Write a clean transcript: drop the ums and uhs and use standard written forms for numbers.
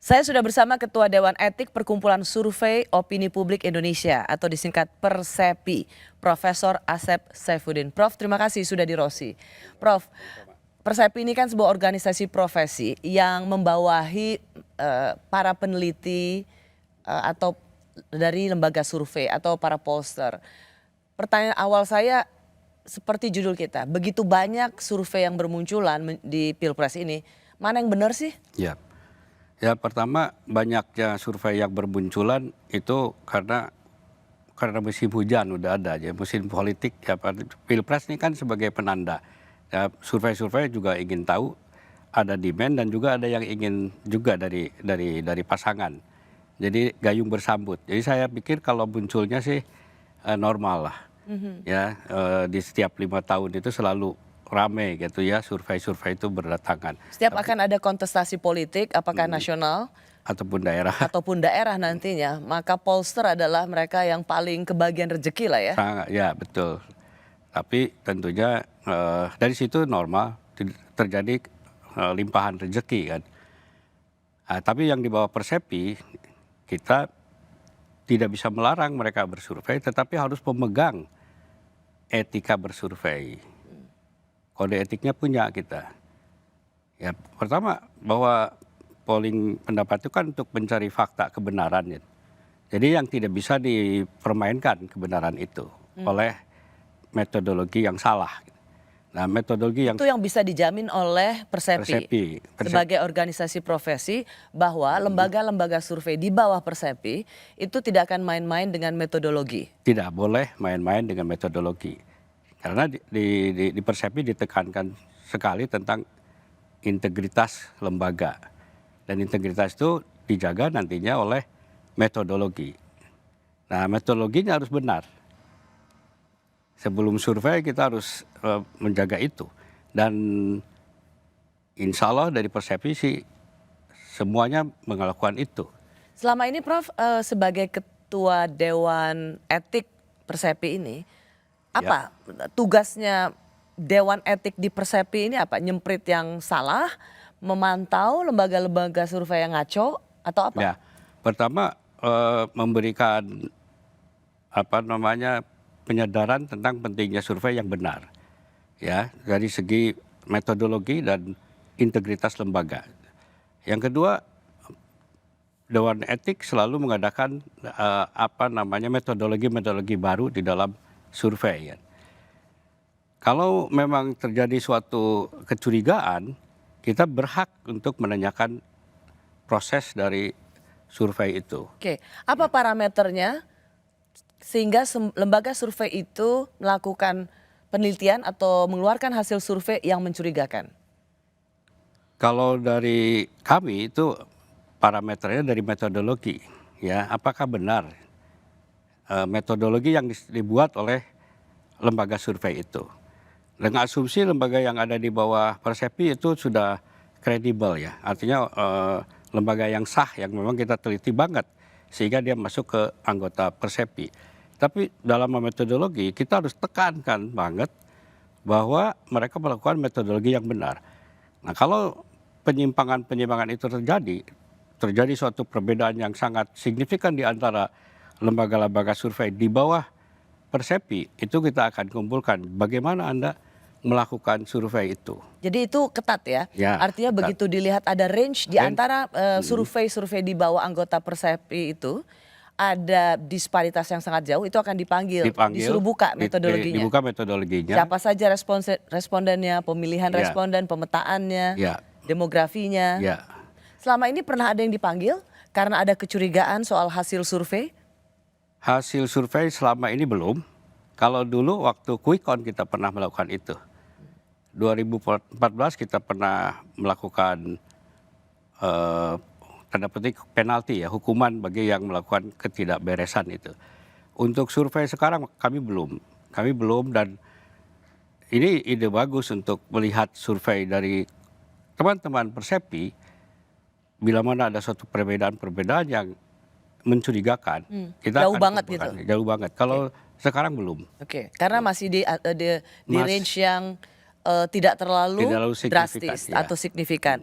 Saya sudah bersama Ketua Dewan Etik Perkumpulan Survei Opini Publik Indonesia atau disingkat Persepi, Profesor Asep Saifuddin. Prof, terima kasih sudah di Rosi. Prof, Persepi ini kan sebuah organisasi profesi yang membawahi para peneliti atau dari lembaga survei atau para pollster. Pertanyaan awal saya seperti judul kita, begitu banyak survei yang bermunculan di Pilpres ini, mana yang benar sih? Ya, pertama banyaknya survei yang bermunculan itu karena musim hujan udah ada aja, musim politik ya. Pilpres ini kan sebagai penanda. Ya, survei-survei juga ingin tahu ada demand dan juga ada yang ingin juga dari pasangan. Jadi gayung bersambut. Jadi saya pikir kalau munculnya sih normal lah. Ya, di setiap 5 tahun itu selalu rame gitu ya, survei-survei itu berdatangan. Setiap akan ada kontestasi politik, apakah nasional ataupun daerah nantinya, maka pollster adalah mereka yang paling kebagian rezeki lah ya. Sangat, ya betul. Tapi tentunya dari situ normal terjadi limpahan rezeki kan. Tapi yang di bawah Persepi kita tidak bisa melarang mereka bersurvei, tetapi harus memegang etika bersurvei. Kode etiknya punya kita. Ya, pertama bahwa polling pendapat itu kan untuk mencari fakta kebenaran ya. Jadi yang tidak bisa dipermainkan kebenaran itu oleh metodologi yang salah. Nah, metodologi yang itu yang bisa dijamin oleh Persepi sebagai organisasi profesi bahwa lembaga-lembaga survei di bawah Persepi itu tidak akan main-main dengan metodologi. Tidak boleh main-main dengan metodologi. Karena di Persepi ditekankan sekali tentang integritas lembaga. Dan integritas itu dijaga nantinya oleh metodologi. Nah, metodologinya harus benar. Sebelum survei kita harus menjaga itu. Dan insya Allah dari Persepi sih semuanya melakukan itu. Selama ini Prof, sebagai Ketua Dewan Etik Persepi ini, apa tugasnya Dewan Etik di Persepi ini apa? Nyemprit yang salah, memantau lembaga-lembaga survei yang ngaco atau apa? Ya, pertama memberikan penyadaran tentang pentingnya survei yang benar. Ya, dari segi metodologi dan integritas lembaga. Yang kedua, Dewan Etik selalu mengadakan metodologi baru di dalam survei. Ya. Kalau memang terjadi suatu kecurigaan, kita berhak untuk menanyakan proses dari survei itu. Oke, apa parameternya sehingga lembaga survei itu melakukan penelitian atau mengeluarkan hasil survei yang mencurigakan? Kalau dari kami itu parameternya dari metodologi, ya apakah benar metodologi yang dibuat oleh lembaga survei itu. Dengan asumsi lembaga yang ada di bawah Persepi itu sudah kredibel ya, artinya lembaga yang sah yang memang kita teliti banget sehingga dia masuk ke anggota Persepi. Tapi dalam metodologi kita harus tekankan banget bahwa mereka melakukan metodologi yang benar. Nah, kalau penyimpangan itu terjadi suatu perbedaan yang sangat signifikan di antara lembaga-lembaga survei di bawah Persepi, itu kita akan kumpulkan bagaimana Anda melakukan survei itu. Jadi itu ketat ya? Artinya ketat. Begitu dilihat ada range di antara survei-survei di bawah anggota Persepi itu, ada disparitas yang sangat jauh, itu akan dipanggil disuruh buka metodologinya. Dibuka metodologinya. Siapa saja respondennya, pemilihan responden, pemetaannya, demografinya. Selama ini pernah ada yang dipanggil karena ada kecurigaan soal hasil survei? Hasil survei selama ini belum. Kalau dulu waktu quick count kita pernah melakukan itu. 2014 kita pernah melakukan tanda petik penalti ya, hukuman bagi yang melakukan ketidakberesan itu. Untuk survei sekarang kami belum dan ini ide bagus untuk melihat survei dari teman-teman Persepi bila mana ada suatu perbedaan yang mencurigakan. Kita jauh banget gitu. Jauh banget. Kalau sekarang belum. Karena masih di range yang tidak terlalu drastis atau signifikan.